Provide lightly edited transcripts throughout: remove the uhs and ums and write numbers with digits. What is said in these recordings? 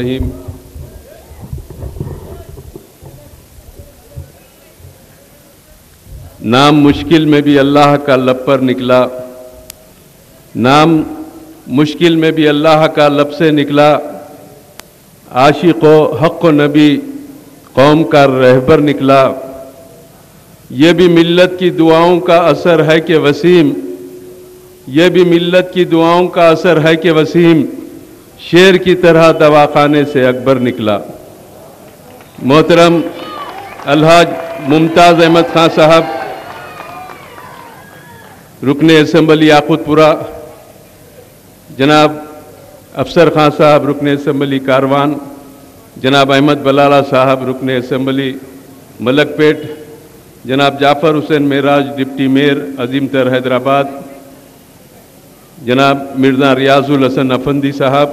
رحیم۔ نام مشکل میں بھی اللہ کا لب پر نکلا، نام مشکل میں بھی اللہ کا لب سے نکلا، عاشق و حق و نبی قوم کا رہبر نکلا۔ یہ بھی ملت کی دعاؤں کا اثر ہے کہ وسیم، یہ بھی ملت کی دعاؤں کا اثر ہے کہ وسیم، شیر کی طرح دواخانے سے اکبر نکلا۔ محترم الحاج ممتاز احمد خان صاحب، رکن اسمبلی یاقوت پورہ، جناب افسر خان صاحب رکن اسمبلی کاروان، جناب احمد بلالہ صاحب رکن اسمبلی ملک پیٹ، جناب جعفر حسین معراج ڈپٹی میئر عظیم تر حیدرآباد، جناب مرزا ریاض الحسن افندی صاحب،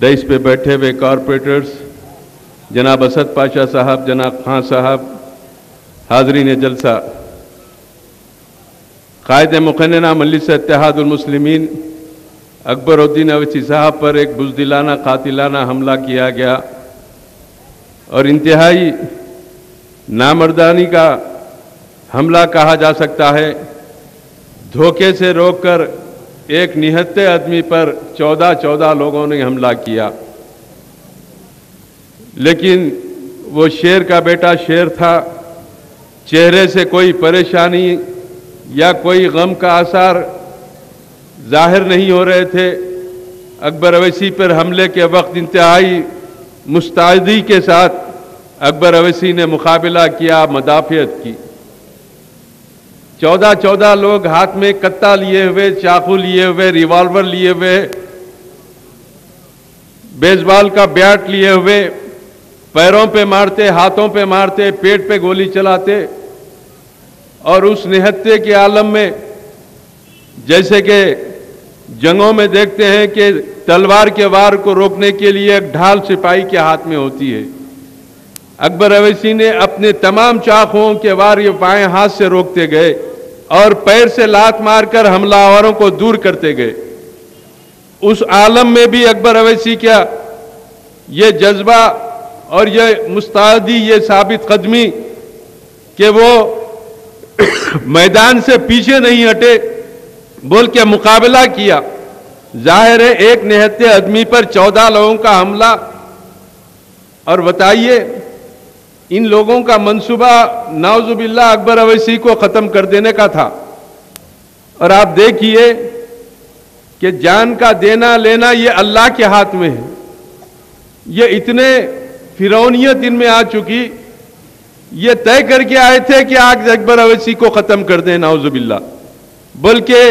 دائس پہ بیٹھے ہوئے کارپوریٹرز، جناب اسد پاشا صاحب، جناب خان صاحب، حاضرین جلسہ، قائد مقننہ مجلس اتحاد المسلمین اکبر الدین اویسی صاحب پر ایک بزدلانہ قاتلانہ حملہ کیا گیا اور انتہائی نامردانی کا حملہ کہا جا سکتا ہے۔ دھوکے سے روک کر ایک نہتے آدمی پر 14 لوگوں نے حملہ کیا، لیکن وہ شیر کا بیٹا شیر تھا، چہرے سے کوئی پریشانی یا کوئی غم کا آثار ظاہر نہیں ہو رہے تھے۔ اکبر اویسی پر حملے کے وقت انتہائی مستعدی کے ساتھ اکبر اویسی نے مقابلہ کیا، مدافعت کی۔ 14 لوگ ہاتھ میں کتا لیے ہوئے، چاقو لیے ہوئے، ریوالور لیے ہوئے، بیس بال کا بیٹ لیے ہوئے، پیروں پہ مارتے، ہاتھوں پہ مارتے، پیٹ پہ گولی چلاتے، اور اس نہتے کے عالم میں جیسے کہ جنگوں میں دیکھتے ہیں کہ تلوار کے وار کو روکنے کے لیے ایک ڈھال سپاہی کے ہاتھ میں ہوتی ہے، اکبر اویسی نے اپنے تمام چاقوؤں کے وار یہ بائیں ہاتھ سے روکتے گئے اور پیر سے لات مار کر حملہ آوروں کو دور کرتے گئے۔ اس عالم میں بھی اکبر اویسی کا یہ جذبہ اور یہ مستعدی، یہ ثابت قدمی کہ وہ میدان سے پیچھے نہیں ہٹے بلکہ مقابلہ کیا۔ ظاہر ہے ایک نہتے آدمی پر 14 لوگوں کا حملہ، اور بتائیے ان لوگوں کا منصوبہ نعوذ باللہ اکبر اویسی کو ختم کر دینے کا تھا۔ اور آپ دیکھیے کہ جان کا دینا لینا یہ اللہ کے ہاتھ میں ہے۔ یہ اتنے فرعونیت ان میں آ چکی، یہ طے کر کے آئے تھے کہ آج اکبر اویسی کو ختم کر دیں نعوذ باللہ، بلکہ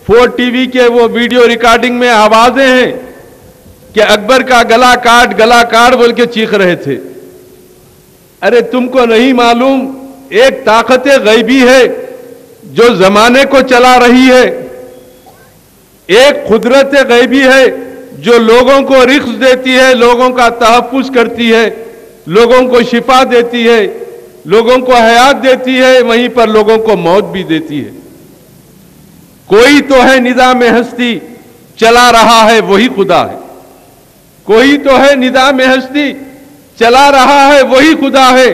4 ٹی وی کے وہ ویڈیو ریکارڈنگ میں آوازیں ہیں کہ اکبر کا گلا کاٹ بول کے چیخ رہے تھے۔ ارے تم کو نہیں معلوم ایک طاقت غیبی ہے جو زمانے کو چلا رہی ہے، ایک قدرت غیبی ہے جو لوگوں کو رزق دیتی ہے، لوگوں کا تحفظ کرتی ہے، لوگوں کو شفا دیتی ہے، لوگوں کو حیات دیتی ہے، وہیں پر لوگوں کو موت بھی دیتی ہے۔ کوئی تو ہے نظام ہستی چلا رہا ہے، وہی خدا ہے۔ کوئی تو ہے نظام ہستی چلا رہا ہے، وہی خدا ہے۔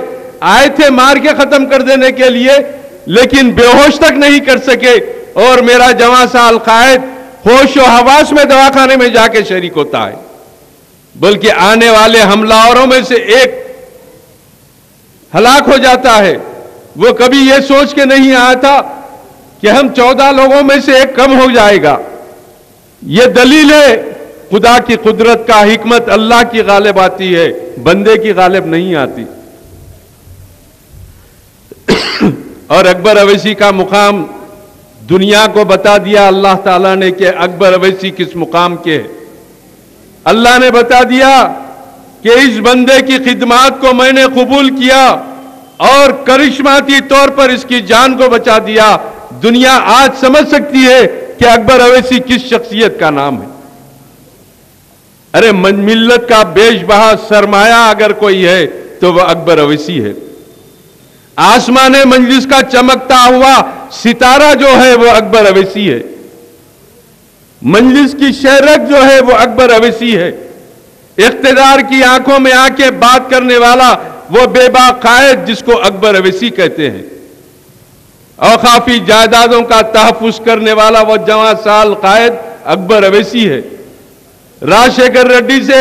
آئے تھے مار کے ختم کر دینے کے لیے، لیکن بے ہوش تک نہیں کر سکے، اور میرا جواں سال قائد ہوش و حواس میں دواخانے میں جا کے شریک ہوتا ہے، بلکہ آنے والے حملہ آوروں میں سے ایک ہلاک ہو جاتا ہے۔ وہ کبھی یہ سوچ کے نہیں آیا تھا کہ ہم 14 لوگوں میں سے ایک کم ہو جائے گا۔ یہ دلیل ہے خدا کی قدرت کا، حکمت اللہ کی غالب آتی ہے، بندے کی غالب نہیں آتی۔ اور اکبر اویسی کا مقام دنیا کو بتا دیا اللہ تعالیٰ نے کہ اکبر اویسی کس مقام کے ہے۔ اللہ نے بتا دیا کہ اس بندے کی خدمات کو میں نے قبول کیا اور کرشماتی طور پر اس کی جان کو بچا دیا۔ دنیا آج سمجھ سکتی ہے کہ اکبر اویسی کس شخصیت کا نام ہے۔ ارے ملت کا بیش بہا سرمایہ اگر کوئی ہے تو وہ اکبر اویسی ہے۔ آسمان مجلس کا چمکتا ہوا ستارہ جو ہے وہ اکبر اویسی ہے۔ مجلس کی شہرت جو ہے وہ اکبر اویسی ہے۔ اقتدار کی آنکھوں میں آ کے بات کرنے والا وہ بے باک قائد جس کو اکبر اویسی کہتے ہیں، اوقافی جائیدادوں کا تحفظ کرنے والا وہ جوان سال قائد اکبر اویسی ہے۔ راجشیکھر ریڈی سے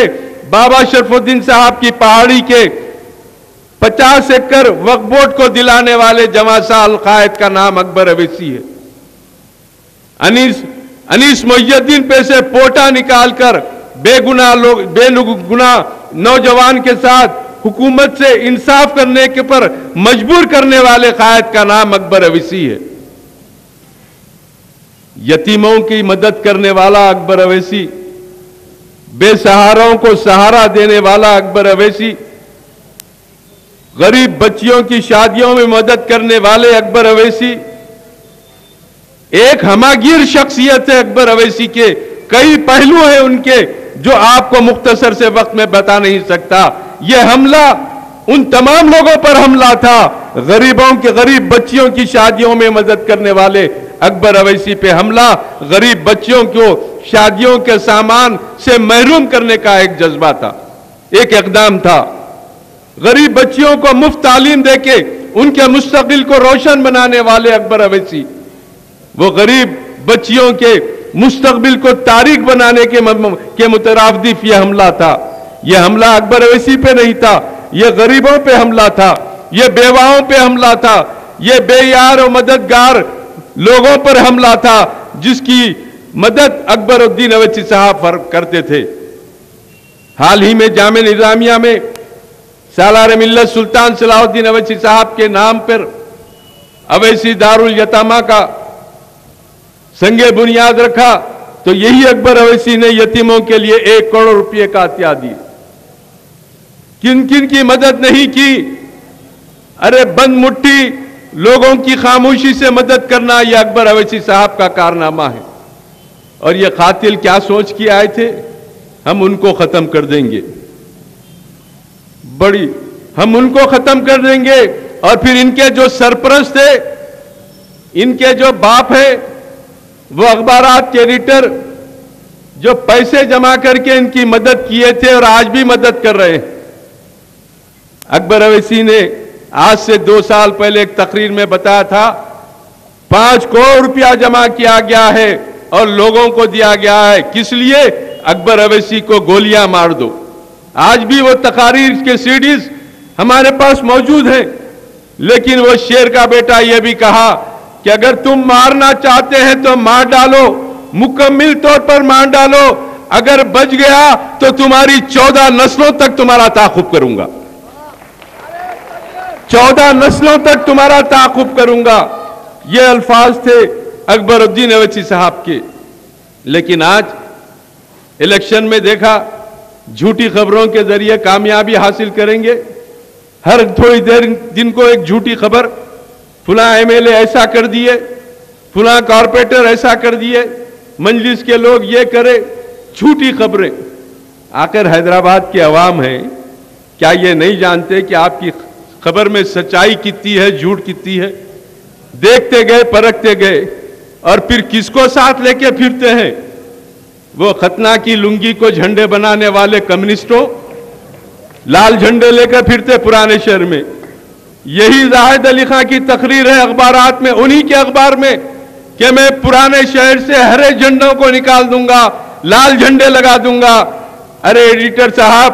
بابا شرف الدین صاحب کی پہاڑی کے 50 ایکڑ وقف بورڈ کو دلانے والے جوان سال قائد کا نام اکبر اویسی ہے۔ انیس محی الدین پہ سے پوٹا نکال کر بے گناہ نوجوان کے ساتھ حکومت سے انصاف کرنے کے پر مجبور کرنے والے قائد کا نام اکبر اویسی ہے۔ یتیموں کی مدد کرنے والا اکبر اویسی، بے سہاروں کو سہارا دینے والا اکبر اویسی، غریب بچیوں کی شادیوں میں مدد کرنے والے اکبر اویسی، ایک ہماگیر شخصیت ہے اکبر اویسی کے، کئی پہلو ہیں ان کے جو آپ کو مختصر سے وقت میں بتا نہیں سکتا۔ یہ حملہ ان تمام لوگوں پر حملہ تھا، غریب بچیوں کی شادیوں میں مدد کرنے والے اکبر اویسی پہ حملہ، غریب بچیوں کو شادیوں کے سامان سے محروم کرنے کا ایک جذبہ تھا، ایک اقدام تھا۔ غریب بچیوں کو مفت تعلیم دے کے ان کے مستقبل کو روشن بنانے والے اکبر اویسی، وہ غریب بچیوں کے مستقبل کو تاریک بنانے کے مترادف یہ حملہ تھا۔ یہ حملہ اکبر اویسی پہ نہیں تھا، یہ غریبوں پہ حملہ تھا، یہ بیواؤں پہ حملہ تھا، یہ بے یار و مددگار لوگوں پر حملہ تھا جس کی مدد اکبر الدین اویسی صاحب کرتے تھے۔ حال ہی میں جامعہ نظامیہ میں سالار ملت سلطان صلاح الدین اویسی صاحب کے نام پر اویسی دارالیتامہ کا سنگ بنیاد رکھا تو یہی اکبر اویسی نے یتیموں کے لیے 1 کروڑ روپے کا عطیہ دی۔ کن کن کی مدد نہیں کی؟ ارے بند مٹھی لوگوں کی خاموشی سے مدد کرنا یہ اکبر اویسی صاحب کا کارنامہ ہے۔ اور یہ قاتل کیا سوچ کے آئے تھے؟ ہم ان کو ختم کر دیں گے، ہم ان کو ختم کر دیں گے۔ اور پھر ان کے جو سرپرست تھے، ان کے جو باپ ہیں، وہ اخبارات کے ایڈیٹر جو پیسے جمع کر کے ان کی مدد کیے تھے اور آج بھی مدد کر رہے ہیں۔ اکبر اویسی نے آج سے 2 سال پہلے ایک تقریر میں بتایا تھا 5 کروڑ روپیہ جمع کیا گیا ہے اور لوگوں کو دیا گیا ہے، کس لیے؟ اکبر اویسی کو گولیاں مار دو۔ آج بھی وہ تقاریر کے سیڈیز ہمارے پاس موجود ہیں، لیکن وہ شیر کا بیٹا یہ بھی کہا کہ اگر تم مارنا چاہتے ہیں تو مار ڈالو، مکمل طور پر مار ڈالو، اگر بچ گیا تو تمہاری 14 نسلوں تک تمہارا تعاقب کروں گا، 14 نسلوں تک تمہارا تعاقب کروں گا۔ یہ الفاظ تھے اکبر الدین اویسی صاحب کے۔ لیکن آج الیکشن میں دیکھا جھوٹی خبروں کے ذریعے کامیابی حاصل کریں گے، ہر تھوڑی دن کو ایک جھوٹی خبر، فلاں ایم ایل اے ایسا کر دیے، فلاں کارپوریٹر ایسا کر دیے، مجلس کے لوگ یہ کرے، جھوٹی خبریں۔ آخر حیدرآباد کے عوام ہیں، کیا یہ نہیں جانتے کہ آپ کی خبر میں سچائی کتنی ہے، جھوٹ کتنی ہے؟ دیکھتے گئے، پرکھتے گئے، اور پھر کس کو ساتھ لے کے پھرتے ہیں؟ وہ ختنہ کی لنگی کو جھنڈے بنانے والے کمیونسٹوں، لال جھنڈے لے کر پھرتے پرانے شہر میں۔ یہی زاہد علی خان کی تقریر ہے اخبارات میں، انہی کے اخبار میں، کہ میں پرانے شہر سے ہرے جھنڈوں کو نکال دوں گا، لال جھنڈے لگا دوں گا۔ ارے ایڈیٹر صاحب،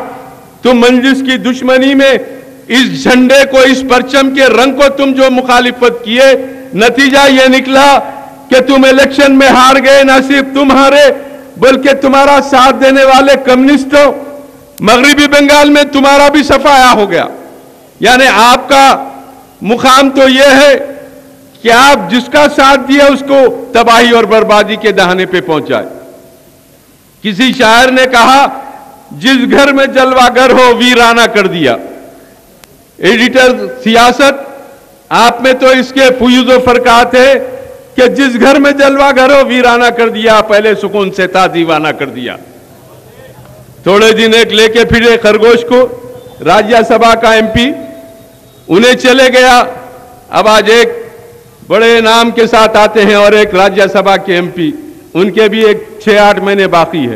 تم مجلس کی دشمنی میں اس جھنڈے کو، اس پرچم کے رنگ کو تم جو مخالفت کیے، نتیجہ یہ نکلا کہ تم الیکشن میں ہار گئے۔ نہ صرف تم ہارے بلکہ تمہارا ساتھ دینے والے کمیونسٹوں، مغربی بنگال میں تمہارا بھی صفایا ہو گیا۔ یعنی آپ کا مقام تو یہ ہے کہ آپ جس کا ساتھ دیا اس کو تباہی اور بربادی کے دہانے پہ پہنچائے۔ کسی شاعر نے کہا جس گھر میں جلوہ گر ہو ویرانہ کر دیا۔ ایڈیٹر سیاست، آپ میں تو اس کے فیوز و فرقات ہے کہ جس گھر میں جلوہ گر ہو ویرانہ کر دیا، پہلے سکون سے تھا دیوانہ کر دیا۔ تھوڑے دن ایک لے کے پھرے خرگوش کو، راجیہ سبھا کا ایم پی، انہیں چلے گیا۔ اب آج ایک بڑے نام کے ساتھ آتے ہیں اور ایک راجیہ سبھا کے ایم پی، ان کے بھی ایک 6-8 مہینے باقی ہے۔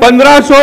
1500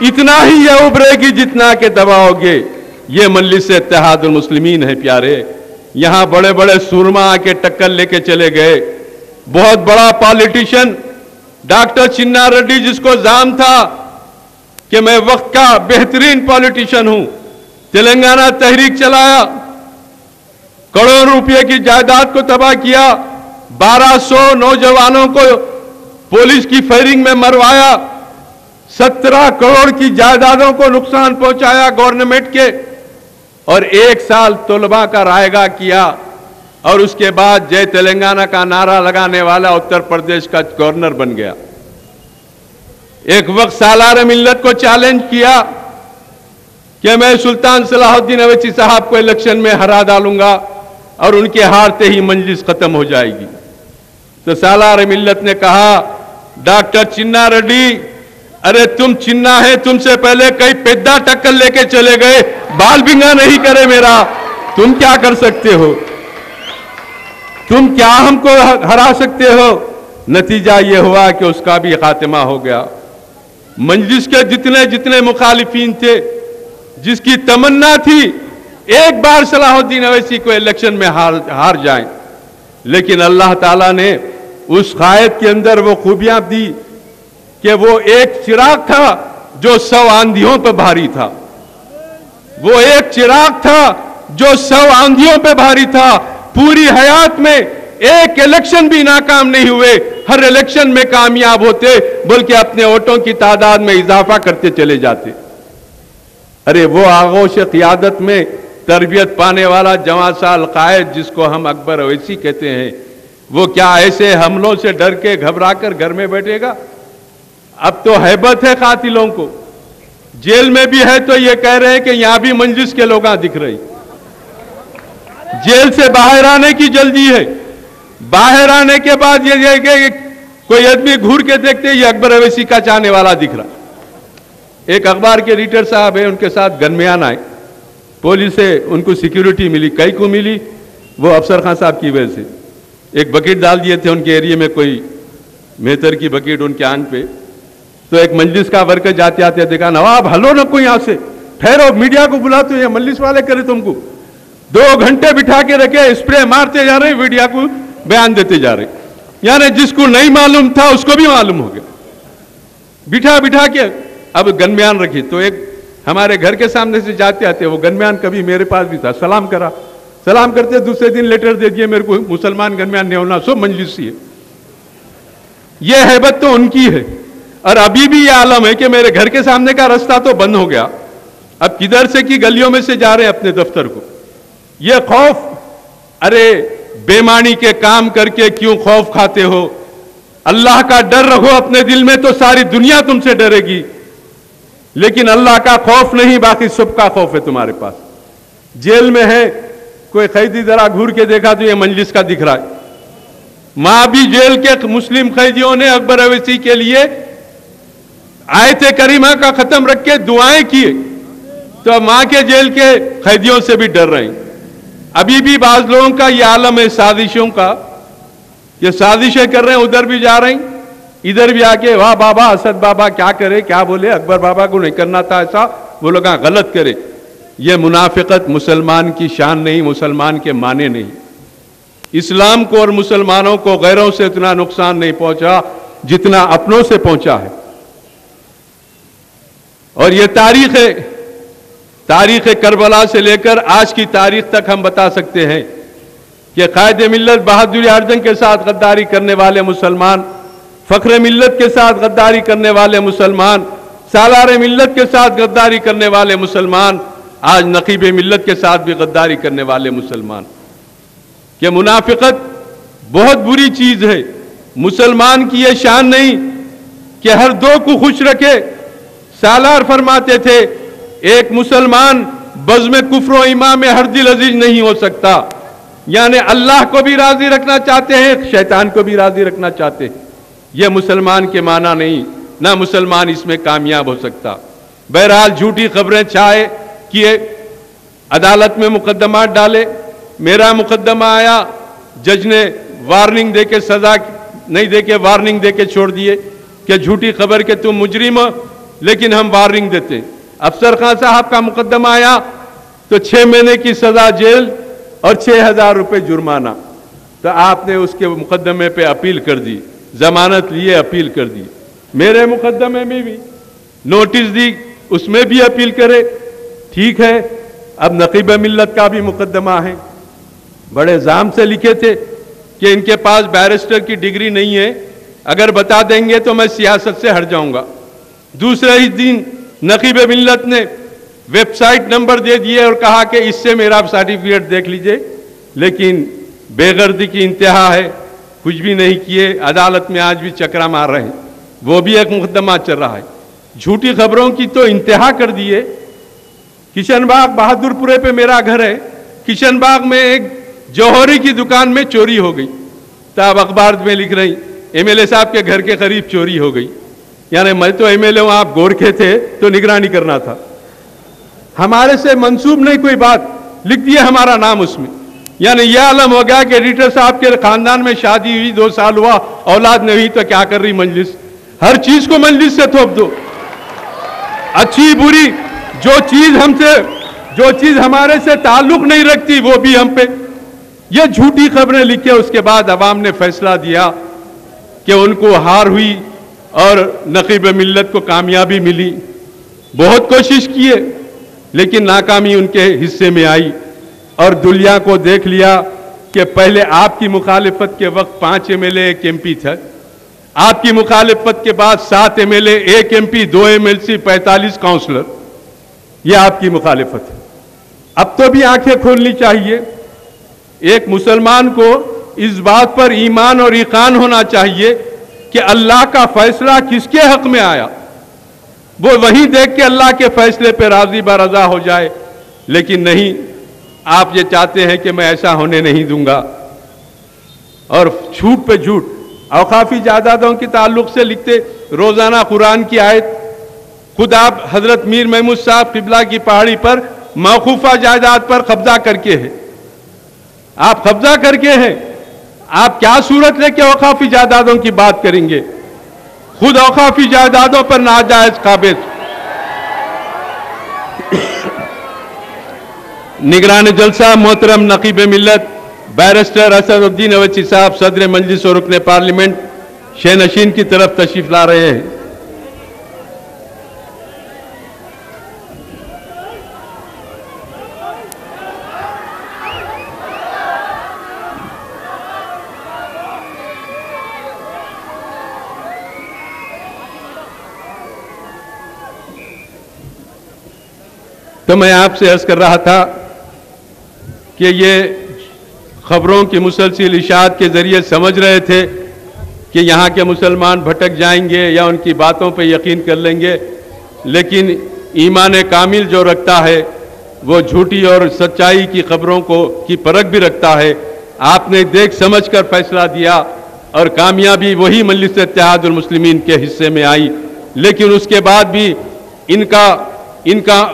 اتنا ہی یہ ابھرے گی جتنا کہ دباؤ گے۔ یہ مجلس اتحاد المسلمین ہے پیارے، یہاں بڑے بڑے سورما آ کے ٹکر لے کے چلے گئے۔ بہت بڑا پالیٹیشن ڈاکٹر چنا ریڈی، جس کو زعم تھا کہ میں وقت کا بہترین پالیٹیشن ہوں، تلنگانہ تحریک چلایا، کروڑوں روپے کی جائیداد کو تباہ کیا، 1200 نوجوانوں کو پولیس کی فائرنگ میں مروایا، 17 کروڑ کی جائیدادوں کو نقصان پہنچایا گورنمنٹ کے، اور 1 سال طلباء کا رائے گاہ کیا، اور اس کے بعد جے تلنگانہ کا نعرہ لگانے والا اتر پردیش کا گورنر بن گیا۔ ایک وقت سالار ملت کو چیلنج کیا کہ میں سلطان صلاح الدین اویسی صاحب کو الیکشن میں ہرا ڈالوں گا اور ان کے ہارتے ہی مجلس ختم ہو جائے گی۔ تو سالار ملت نے کہا ڈاکٹر چنا ریڈی، ارے تم چنا ہے، تم سے پہلے کئی پیدا ٹکر لے کے چلے گئے، بال بنگا نہیں کرے میرا، تم کیا کر سکتے ہو، تم کیا ہم کو ہرا سکتے ہو؟ نتیجہ یہ ہوا کہ اس کا بھی خاتمہ ہو گیا۔ مجلس کے جتنے مخالفین تھے، جس کی تمنا تھی ایک بار صلاح الدین اویسی کو الیکشن میں ہار جائیں، لیکن اللہ تعالیٰ نے اس قائد کے اندر وہ خوبیاں دی کہ وہ ایک چراغ تھا جو 100 آندھیوں پہ بھاری تھا، وہ ایک چراغ تھا جو 100 آندھیوں پہ بھاری تھا۔ پوری حیات میں ایک الیکشن بھی ناکام نہیں ہوئے، ہر الیکشن میں کامیاب ہوتے، بلکہ اپنے ووٹوں کی تعداد میں اضافہ کرتے چلے جاتے۔ ارے وہ آغوش قیادت میں تربیت پانے والا جوان سال قائد جس کو ہم اکبر اویسی کہتے ہیں، وہ کیا ایسے حملوں سے ڈر کے گھبرا کر گھر میں بیٹھے گا؟ اب تو ہیبت ہے قاتلوں کو، جیل میں بھی ہے تو یہ کہہ رہے ہیں کہ یہاں بھی مجلس کے لوگ دکھ رہے، جیل سے باہر آنے کی جلدی ہے۔ باہر آنے کے بعد یہ کہ کوئی آدمی گھور کے دیکھتے یہ اکبر اویسی کا چاہنے والا دکھ رہا۔ ایک اخبار کے ایڈیٹر صاحب ہیں، ان کے ساتھ گنمیان آئے، پولیس سے ان کو سیکیورٹی ملی، کئی کو ملی؟ وہ افسر خان صاحب کی وجہ سے ایک بکیٹ ڈال دیے تھے ان کے ایریے میں، کوئی مہتر کی بکیٹ ان کے آنکھ پہ، تو ایک مجلس کا ورکر جاتے آتے دیکھا، نواب ہلو نہ کوئی یہاں سے، ٹھہرو میڈیا کو بلا، تو یہ مجلس والے کرے تم کو 2 گھنٹے بٹھا کے رکھے، اسپرے مارتے جا رہے، میڈیا کو بیان دیتے جا رہے، یعنی جس کو نہیں معلوم تھا اس کو بھی معلوم ہو گیا، بٹھا کے اب گنمیان رکھی۔ تو ایک ہمارے گھر کے سامنے سے جاتے آتے، وہ گنمیان کبھی میرے پاس بھی تھا، سلام کرا، سلام کرتے دوسرے دن لیٹر دے دیے میرے کو، مسلمان گنمیان نہیں ہونا، سب مجلسی ہے۔ یہ ہیبت تو ان کی ہے، اور ابھی بھی یہ عالم ہے کہ میرے گھر کے سامنے کا رستہ تو بند ہو گیا، اب کدھر سے کی گلیوں میں سے جا رہے ہیں اپنے دفتر کو۔ یہ خوف، ارے بےمانی کے کام کر کے کیوں خوف کھاتے ہو؟ اللہ کا ڈر رکھو اپنے دل میں تو ساری دنیا تم سے ڈرے گی، لیکن اللہ کا خوف نہیں، باقی سب کا خوف ہے تمہارے پاس۔ جیل میں ہے، کوئی قیدی ذرا گھور کے دیکھا تو یہ مجلس کا دکھ رہا ہے۔ ماں بھی جیل کے مسلم قیدیوں نے اکبر اویسی کے لیے آیت کریمہ کا ختم رکھ کے دعائیں کیے، تو ماں کے جیل کے قیدیوں سے بھی ڈر رہے ہیں۔ ابھی بھی بعض لوگوں کا یہ عالم ہے سازشوں کا، یہ سازشیں کر رہے ہیں، ادھر بھی جا رہے ہیں، ادھر بھی آ کے واہ بابا اسد بابا کیا کرے، کیا بولے، اکبر بابا کو نہیں کرنا تھا ایسا، وہ لوگ غلط کرے۔ یہ منافقت مسلمان کی شان نہیں، مسلمان کے معنی نہیں۔ اسلام کو اور مسلمانوں کو غیروں سے اتنا نقصان نہیں پہنچا جتنا اپنوں سے پہنچا ہے، اور یہ تاریخ ہے، تاریخ کربلا سے لے کر آج کی تاریخ تک ہم بتا سکتے ہیں کہ قائد ملت بہادر اعظم کے ساتھ غداری کرنے والے مسلمان، فخر ملت کے ساتھ غداری کرنے والے مسلمان، سالار ملت کے ساتھ غداری کرنے والے مسلمان، آج نقیب ملت کے ساتھ بھی غداری کرنے والے مسلمان۔ کہ منافقت بہت بری چیز ہے، مسلمان کی یہ شان نہیں کہ ہر دو کو خوش رکھے۔ سالار فرماتے تھے ایک مسلمان بزم کفر و ایمان میں ہر دل عزیز نہیں ہو سکتا، یعنی اللہ کو بھی راضی رکھنا چاہتے ہیں، شیطان کو بھی راضی رکھنا چاہتے ہیں، یہ مسلمان کے معنی نہیں، نہ مسلمان اس میں کامیاب ہو سکتا۔ بہرحال جھوٹی خبریں چھائے کیے، عدالت میں مقدمات ڈالے، میرا مقدمہ آیا، جج نے وارننگ دے کے سزا نہیں دے کے وارننگ دے کے چھوڑ دیے کہ جھوٹی خبر کے تم مجرم ہو، لیکن ہم وارننگ دیتے ہیں۔ افسر خان صاحب کا مقدمہ آیا تو 6 مہینے کی سزا جیل اور 6,000 روپے جرمانہ، تو آپ نے اس کے مقدمے پہ اپیل کر دی، ضمانت لیے اپیل کر دی۔ میرے مقدمے میں بھی نوٹس دی، اس میں بھی اپیل کرے، ٹھیک ہے۔ اب نقیب ملت کا بھی مقدمہ ہے، بڑے ضام سے لکھے تھے کہ ان کے پاس بیرسٹر کی ڈگری نہیں ہے، اگر بتا دیں گے تو میں سیاست سے ہٹ جاؤں گا۔ دوسرے ہی دن نقیب ملت نے ویب سائٹ نمبر دے دیے اور کہا کہ اس سے میرا سرٹیفکیٹ دیکھ لیجئے، لیکن بے غرضی کی انتہا ہے، کچھ بھی نہیں کیے، عدالت میں آج بھی چکرا مار رہے ہیں، وہ بھی ایک مقدمہ چل رہا ہے۔ جھوٹی خبروں کی تو انتہا کر دیے۔ کشن باغ بہادر پورے پہ میرا گھر ہے، کشن باغ میں ایک جوہری کی دکان میں چوری ہو گئی، تب اخبار میں لکھ رہی ایم ایل اے صاحب کے گھر کے قریب چوری ہو گئی۔ یعنی میں تو ایم ایل اے ہوں، آپ گورکھے تھے تو نگرانی کرنا تھا، ہمارے سے منسوب نہیں کوئی بات، لکھ دیا ہمارا نام اس میں۔ یعنی یہ عالم ہو گیا کہ ایڈیٹر صاحب کے خاندان میں شادی ہوئی، 2 سال ہوا، اولاد نہیں ہوئی تو کیا کر رہی مجلس؟ ہر چیز کو مجلس سے تھوپ دو، اچھی بری، جو چیز ہمارے سے تعلق نہیں رکھتی وہ بھی ہم پہ۔ یہ جھوٹی خبریں لکھے، اس کے بعد عوام نے فیصلہ دیا کہ ان کو ہار ہوئی اور نقیب ملت کو کامیابی ملی۔ بہت کوشش کیے لیکن ناکامی ان کے حصے میں آئی، اور دنیا کو دیکھ لیا کہ پہلے آپ کی مخالفت کے وقت 5 M L A 1 M P تھا، آپ کی مخالفت کے بعد 7 M L A 1 M P 2 M L C 45 councillor, یہ آپ کی مخالفت ہے۔ اب تو بھی آنکھیں کھولنی چاہیے۔ ایک مسلمان کو اس بات پر ایمان اور یقین ہونا چاہیے کہ اللہ کا فیصلہ کس کے حق میں آیا، وہ وہیں دیکھ کے اللہ کے فیصلے پہ راضی برضا ہو جائے، لیکن نہیں، آپ یہ چاہتے ہیں کہ میں ایسا ہونے نہیں دوں گا، اور جھوٹ پہ جھوٹ۔ اوقافی جائیدادوں کے تعلق سے لکھتے روزانہ قرآن کی آیت، خود آپ حضرت میر محمود صاحب قبلہ کی پہاڑی پر موقوفہ جائیداد پر قبضہ کر کے ہیں، آپ قبضہ کر کے ہیں، آپ کیا صورت لے کے اوقافی جائیدادوں کی بات کریں گے؟ خود اوقافی جائیدادوں پر ناجائز قابض۔ نگران جلسہ محترم نقیب ملت بیرسٹر اسد الدین اویسی صاحب صدر مجلس اور رکن پارلیمنٹ شینشین کی طرف تشریف لا رہے ہیں۔ تو میں آپ سے عرض کر رہا تھا کہ یہ خبروں کی مسلسل اشاعت کے ذریعے سمجھ رہے تھے کہ یہاں کے مسلمان بھٹک جائیں گے یا ان کی باتوں پہ یقین کر لیں گے، لیکن ایمان کامل جو رکھتا ہے وہ جھوٹی اور سچائی کی خبروں کی پرکھ بھی رکھتا ہے۔ آپ نے دیکھ سمجھ کر فیصلہ دیا اور کامیابی وہی مجلس اتحاد المسلمین کے حصے میں آئی، لیکن اس کے بعد بھی ان کا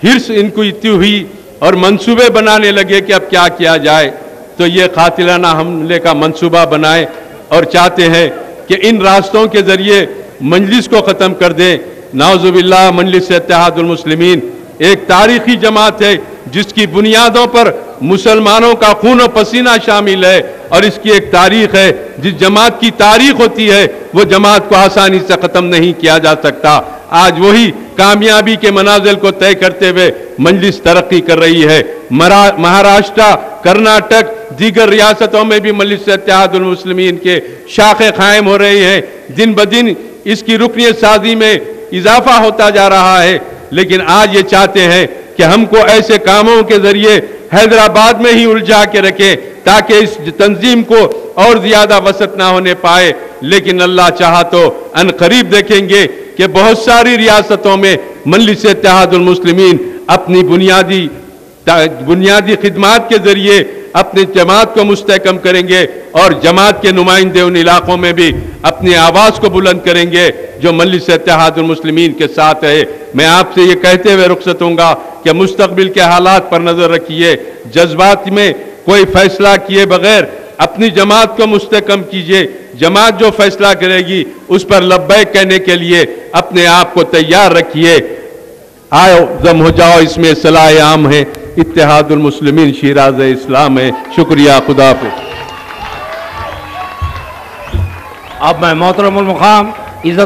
ہرس ان کو اتنی ہوئی اور منصوبے بنانے لگے کہ اب کیا کیا جائے، تو یہ قاتلانہ حملے کا منصوبہ بنائے اور چاہتے ہیں کہ ان راستوں کے ذریعے مجلس کو ختم کر دیں۔ نعوذ باللہ، مجلس اتحاد المسلمین ایک تاریخی جماعت ہے جس کی بنیادوں پر مسلمانوں کا خون و پسینہ شامل ہے، اور اس کی ایک تاریخ ہے۔ جس جماعت کی تاریخ ہوتی ہے وہ جماعت کو آسانی سے ختم نہیں کیا جا سکتا۔ آج وہی کامیابی کے منازل کو طے کرتے ہوئے مجلس ترقی کر رہی ہے۔ مہاراشٹر، کرناٹک، دیگر ریاستوں میں بھی مجلس اتحاد المسلمین کے شاخیں قائم ہو رہی ہیں، دن بدن اس کی رکنیت سازی میں اضافہ ہوتا جا رہا ہے، لیکن آج یہ چاہتے ہیں کہ ہم کو ایسے کاموں کے ذریعے حیدرآباد میں ہی الجھا کے رکھیں تاکہ اس تنظیم کو اور زیادہ وسعت نہ ہونے پائے، لیکن اللہ چاہا تو ان قریب دیکھیں گے کہ بہت ساری ریاستوں میں مجلس اتحاد المسلمین اپنی بنیادی خدمات کے ذریعے اپنی جماعت کو مستحکم کریں گے، اور جماعت کے نمائندے ان علاقوں میں بھی اپنی آواز کو بلند کریں گے جو مجلس اتحاد المسلمین کے ساتھ ہے۔ میں آپ سے یہ کہتے ہوئے رخصت ہوں گا کہ مستقبل کے حالات پر نظر رکھیے، جذبات میں کوئی فیصلہ کیے بغیر اپنی جماعت کو مستحکم کیجئے، جماعت جو فیصلہ کرے گی اس پر لبیک کہنے کے لیے اپنے آپ کو تیار رکھیے۔ آؤ ضم ہو جاؤ، اس میں صلاح عام ہے، اتحاد المسلمین شیراز اسلام ہے۔ شکریہ، خدا حافظ۔ اب میں محترم المقام عزت